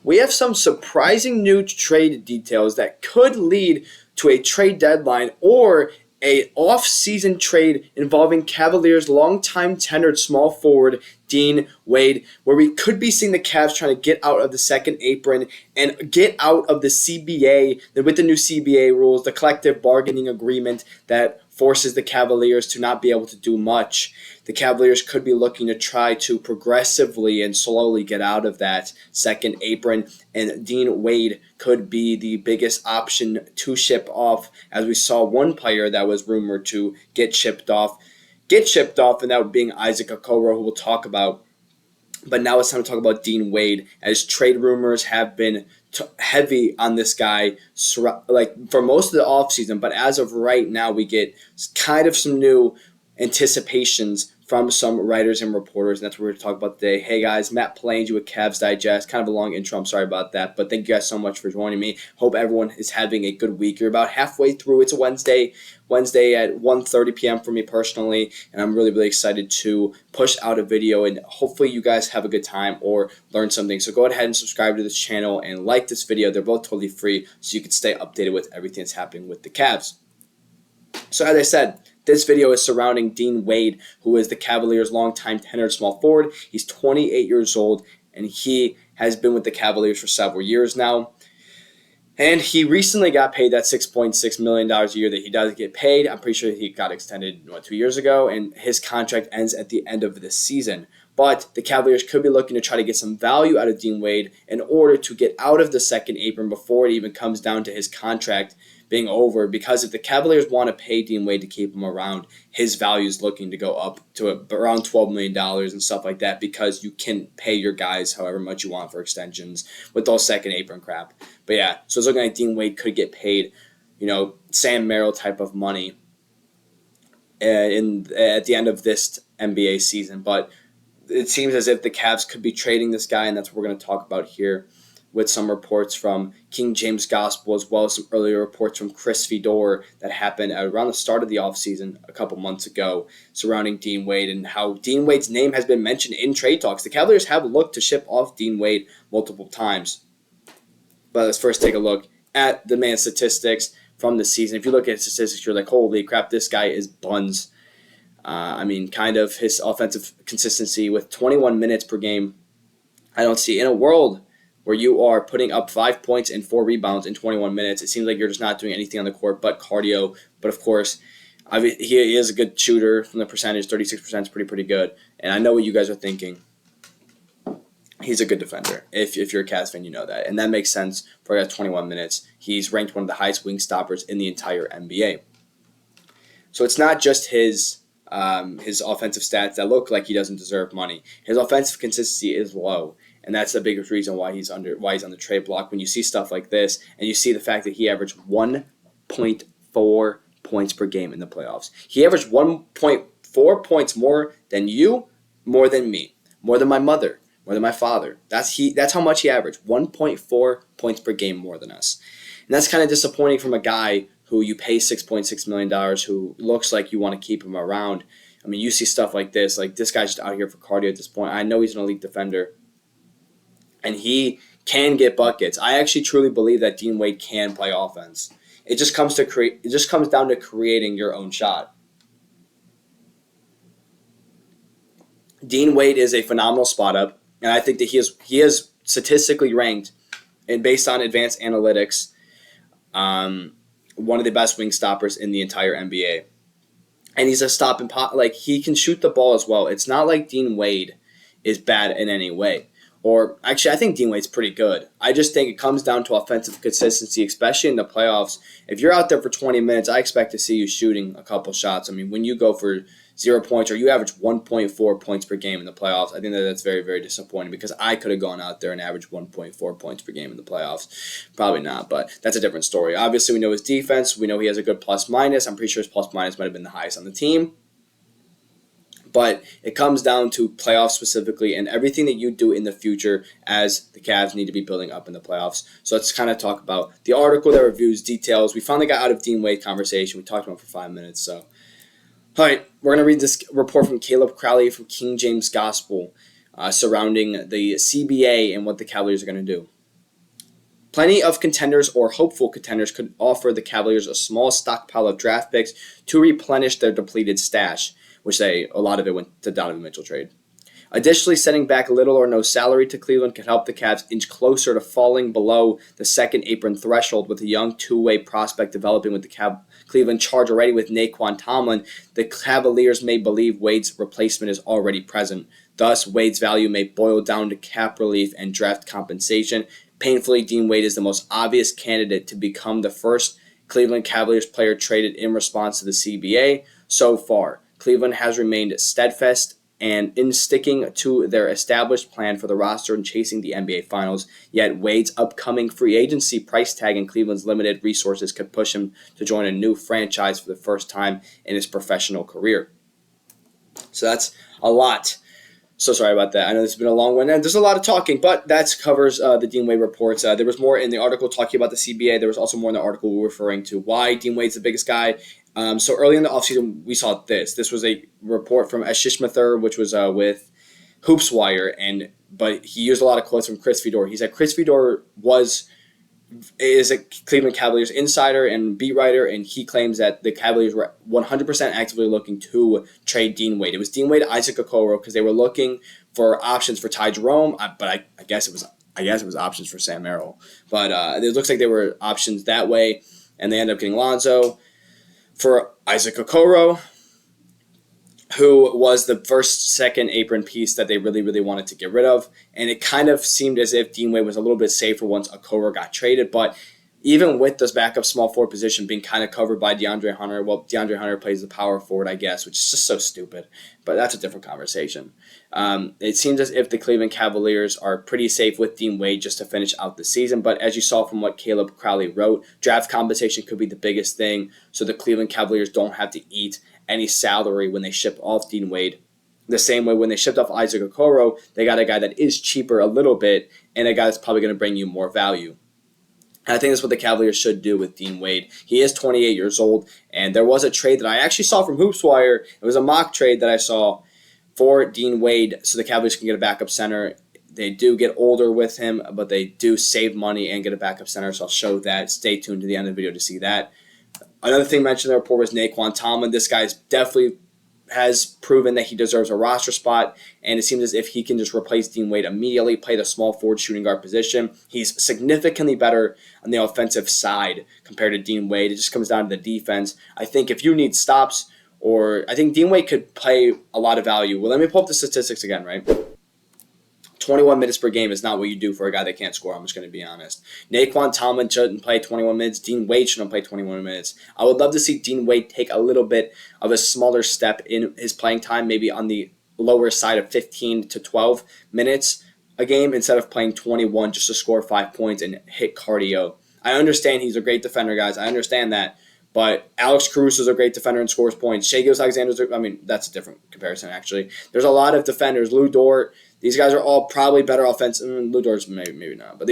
we have some surprising new trade details that could lead to a trade deadline or a off-season trade involving Cavaliers' longtime tenured small forward Dean Wade, where we could be seeing the Cavs trying to get out of the second apron and get out of the CBA, with the new CBA rules, the collective bargaining agreement that forces the Cavaliers to not be able to do much. The Cavaliers could be looking to try to progressively and slowly get out of that second apron, and Dean Wade could be the biggest option to ship off, as we saw one player that was rumored to get shipped off, and that would be Isaac Okoro, who we'll talk about. But now it's time to talk about Dean Wade, as trade rumors have been heavy on this guy for most of the offseason. But as of right now, we get kind of some new anticipations from some writers and reporters, and that's what we're going to talk about today. Hey guys, Matt Palange with Cavs Digest. Kind of a long intro, I'm sorry about that, but thank you guys so much for joining me. Hope everyone is having a good week. You're about halfway through. It's a Wednesday at 1:30 p.m. for me personally, and I'm really, really excited to push out a video, and hopefully you guys have a good time or learn something. So go ahead and subscribe to this channel and like this video. They're both totally free, so you can stay updated with everything that's happening with the Cavs. So as I said, this video is surrounding Dean Wade, who is the Cavaliers' longtime tenured small forward. He's 28 years old, and he has been with the Cavaliers for several years now. And he recently got paid that $6.6 million a year that he does get paid. I'm pretty sure he got extended 2 years ago, and his contract ends at the end of this season. But the Cavaliers could be looking to try to get some value out of Dean Wade in order to get out of the second apron before it even comes down to his contract being over, because if the Cavaliers want to pay Dean Wade to keep him around, his value is looking to go up to around $12 million and stuff like that, because you can pay your guys however much you want for extensions with all second apron crap. But yeah, so it's looking like Dean Wade could get paid, Sam Merrill type of money at the end of this NBA season. But it seems as if the Cavs could be trading this guy, and that's what we're going to talk about here, with some reports from King James Gospel, as well as some earlier reports from Chris Fedor that happened around the start of the offseason a couple months ago surrounding Dean Wade, and how Dean Wade's name has been mentioned in trade talks. The Cavaliers have looked to ship off Dean Wade multiple times. But let's first take a look at the man's statistics from the season. If you look at his statistics, you're like, holy crap, this guy is buns. Kind of his offensive consistency with 21 minutes per game. I don't see in a world where you are putting up 5 points and 4 rebounds in 21 minutes. It seems like you're just not doing anything on the court but cardio. But of course, he is a good shooter from the percentage. 36% is pretty good. And I know what you guys are thinking. He's a good defender. If you're a Cavs fan, you know that. And that makes sense for 21 minutes. He's ranked one of the highest wing stoppers in the entire NBA. So it's not just his offensive stats that look like he doesn't deserve money. His offensive consistency is low. And that's the biggest reason why he's on the trade block. When you see stuff like this, and you see the fact that he averaged 1.4 points per game in the playoffs. He averaged 1.4 points more than you, more than me, more than my mother, more than my father. That's how much he averaged. 1.4 points per game more than us. And that's kind of disappointing from a guy who you pay $6.6 million, who looks like you want to keep him around. I mean, you see stuff like this guy's just out here for cardio at this point. I know he's an elite defender, and he can get buckets. I actually truly believe that Dean Wade can play offense. It just comes down to creating your own shot. Dean Wade is a phenomenal spot up, and I think that he is statistically ranked, and based on advanced analytics, one of the best wing stoppers in the entire NBA. And he's a stop and pop. He can shoot the ball as well. It's not like Dean Wade is bad in any way. Or actually, I think Dean Wade's pretty good. I just think it comes down to offensive consistency, especially in the playoffs. If you're out there for 20 minutes, I expect to see you shooting a couple shots. I mean, when you go for 0 points or you average 1.4 points per game in the playoffs, I think that's very, very disappointing, because I could have gone out there and averaged 1.4 points per game in the playoffs. Probably not, but that's a different story. Obviously, we know his defense. We know he has a good plus-minus. I'm pretty sure his plus-minus might have been the highest on the team. But it comes down to playoffs specifically, and everything that you do in the future as the Cavs need to be building up in the playoffs. So let's kind of talk about the article that reviews details. We finally got out of Dean Wade conversation. We talked about it for 5 minutes. So, all right, we're going to read this report from Caleb Crowley from King James Gospel surrounding the CBA and what the Cavaliers are going to do. Plenty of contenders or hopeful contenders could offer the Cavaliers a small stockpile of draft picks to replenish their depleted stash, which a lot of it went to Donovan Mitchell trade. Additionally, setting back little or no salary to Cleveland could help the Cavs inch closer to falling below the second apron threshold with a young two-way prospect developing with the Cleveland charge already with Naquan Tomlin. The Cavaliers may believe Wade's replacement is already present. Thus, Wade's value may boil down to cap relief and draft compensation. Painfully, Dean Wade is the most obvious candidate to become the first Cleveland Cavaliers player traded in response to the CBA. So far, Cleveland has remained steadfast and in sticking to their established plan for the roster and chasing the NBA Finals. Yet Wade's upcoming free agency price tag and Cleveland's limited resources could push him to join a new franchise for the first time in his professional career. So that's a lot. So sorry about that. I know this has been a long one, and there's a lot of talking, but that covers the Dean Wade reports. There was more in the article talking about the CBA. There was also more in the article referring to why Dean Wade's the biggest guy. So early in the offseason, we saw this. This was a report from Ashish Mathur, which was with HoopsWire, but he used a lot of quotes from Chris Fedor. He said Chris Fedor is a Cleveland Cavaliers insider and beat writer, and he claims that the Cavaliers were 100% actively looking to trade Dean Wade. It was Dean Wade, Isaac Okoro, because they were looking for options for Ty Jerome, but I guess it was options for Sam Merrill. But it looks like there were options that way, and they ended up getting Lonzo for Isaac Okoro, who was the second apron piece that they really, really wanted to get rid of. And it kind of seemed as if Dean Wade was a little bit safer once Okoro got traded. But even with this backup small forward position being kind of covered by DeAndre Hunter, well, DeAndre Hunter plays the power forward, I guess, which is just so stupid. But that's a different conversation. It seems as if the Cleveland Cavaliers are pretty safe with Dean Wade just to finish out the season. But as you saw from what Caleb Crowley wrote, draft compensation could be the biggest thing, so the Cleveland Cavaliers don't have to eat any salary when they ship off Dean Wade. The same way when they shipped off Isaac Okoro, they got a guy that is cheaper a little bit and a guy that's probably going to bring you more value. And I think that's what the Cavaliers should do with Dean Wade. He is 28 years old, and there was a trade that I actually saw from HoopsWire. It was a mock trade that I saw for Dean Wade so the Cavaliers can get a backup center. They do get older with him, but they do save money and get a backup center, so I'll show that. Stay tuned to the end of the video to see that. Another thing mentioned in the report was Naquan Tomlin. This guy definitely has proven that he deserves a roster spot, and it seems as if he can just replace Dean Wade immediately, play the small forward shooting guard position. He's significantly better on the offensive side compared to Dean Wade. It just comes down to the defense. I think if you need stops, I think Dean Wade could play a lot of value. Well, let me pull up the statistics again, right? 21 minutes per game is not what you do for a guy that can't score. I'm just going to be honest. Naquan Tomlin shouldn't play 21 minutes. Dean Wade shouldn't play 21 minutes. I would love to see Dean Wade take a little bit of a smaller step in his playing time, maybe on the lower side of 15 to 12 minutes a game instead of playing 21 just to score 5 points and hit cardio. I understand he's a great defender, guys. I understand that. But Alex Caruso is a great defender and scores points. Shai Gilgeous-Alexander's, that's a different comparison, actually. There's a lot of defenders. Lou Dort, these guys are all probably better offensive. Lou Dort's maybe not. But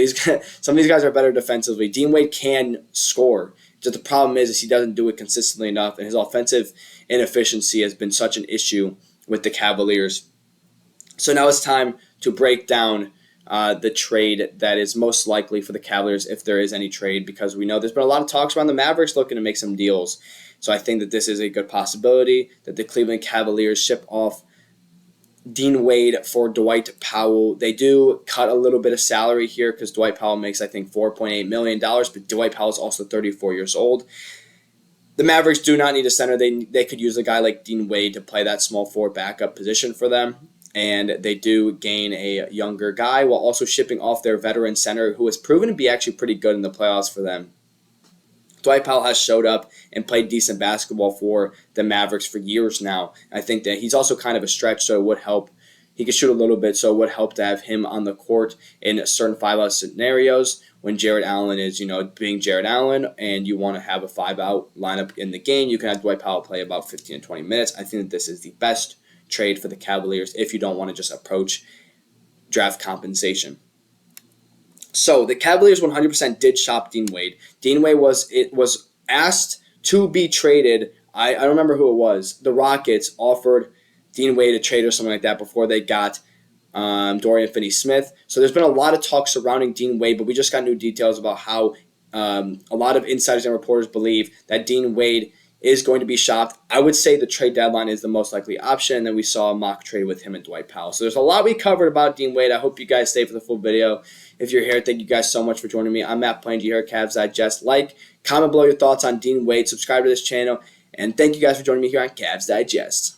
some of these guys are better defensively. Dean Wade can score. Just the problem is he doesn't do it consistently enough, and his offensive inefficiency has been such an issue with the Cavaliers. So now it's time to break down the trade that is most likely for the Cavaliers, if there is any trade, because we know there's been a lot of talks around the Mavericks looking to make some deals. So I think that this is a good possibility that the Cleveland Cavaliers ship off Dean Wade for Dwight Powell. They do cut a little bit of salary here because Dwight Powell makes, I think, $4.8 million, but Dwight Powell is also 34 years old. The Mavericks do not need a center. They could use a guy like Dean Wade to play that small forward backup position for them. And they do gain a younger guy while also shipping off their veteran center who has proven to be actually pretty good in the playoffs for them. Dwight Powell has showed up and played decent basketball for the Mavericks for years now. I think that he's also kind of a stretch, so it would help. He could shoot a little bit, so it would help to have him on the court in certain 5-out scenarios when Jarrett Allen is, being Jarrett Allen, and you want to have a 5-out lineup in the game. You can have Dwight Powell play about 15 to 20 minutes. I think that this is the best trade for the Cavaliers if you don't want to just approach draft compensation. So the Cavaliers 100% did shop Dean Wade. Dean Wade was asked to be traded. I don't remember who it was. The Rockets offered Dean Wade a trade or something like that before they got Dorian Finney-Smith. So there's been a lot of talk surrounding Dean Wade, but we just got new details about how a lot of insiders and reporters believe that Dean Wade is going to be shopped. I would say the trade deadline is the most likely option, and then we saw a mock trade with him and Dwight Powell. So there's a lot we covered about Dean Wade. I hope you guys stay for the full video. If you're here, thank you guys so much for joining me. I'm Matt Palange here at Cavs Digest. Like, comment below your thoughts on Dean Wade, subscribe to this channel, and thank you guys for joining me here on Cavs Digest.